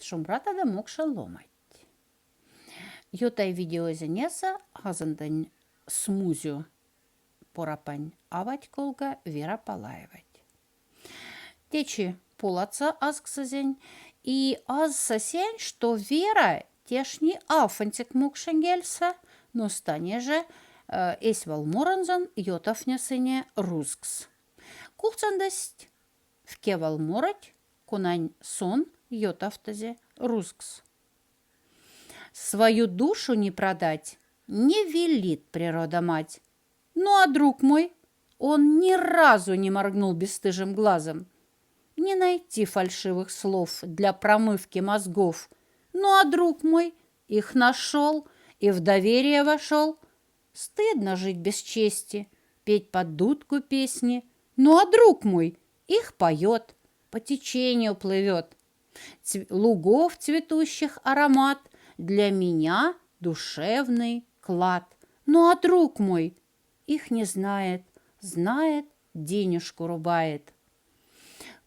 шумрата да мокша ломать. Jotai videozenesa azandan смузю порапань авать колга вера палаевать. Течи полаца азксазень, и аз сосень, что вера тешни афантик мукшенгельса, но стане же эсь валморанзан йотафнясыне рускс. Кулцандасть в кевалморать кунань сон йотафтазе рускс. Свою душу не продать не велит природа мать. Ну а друг мой, он ни разу не моргнул бесстыжим глазом. Не найти фальшивых слов для промывки мозгов. Ну а друг мой их нашел и в доверие вошел. Стыдно жить без чести, петь под дудку песни. Ну а друг мой их поет, по течению плывет. Лугов цветущих аромат для меня душевный клад. Ну а друг мой их не знает, знает, денежку рубает.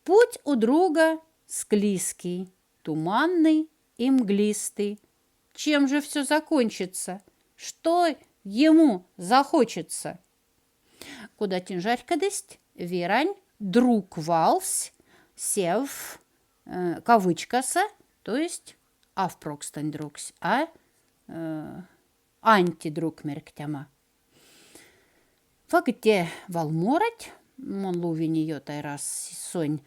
Путь у друга склизкий, туманный и мглистый. Чем же все закончится? Что ему захочется? Куда тинжарька дысть, верань, друг валсь, сев, кавычкаса, то есть авпрокстань другс, а антидруг мерктяма. Фагте валморать, мон лувини йотай раз сонь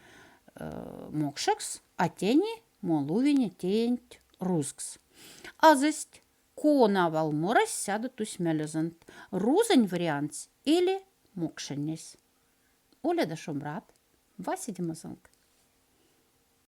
мокшекс, а тени мон лувини тень рускс. Азесть кона валморась сядут усмелезант, рузань вариант или мокшеннес. Оля да шумрат, Вася Димазанг.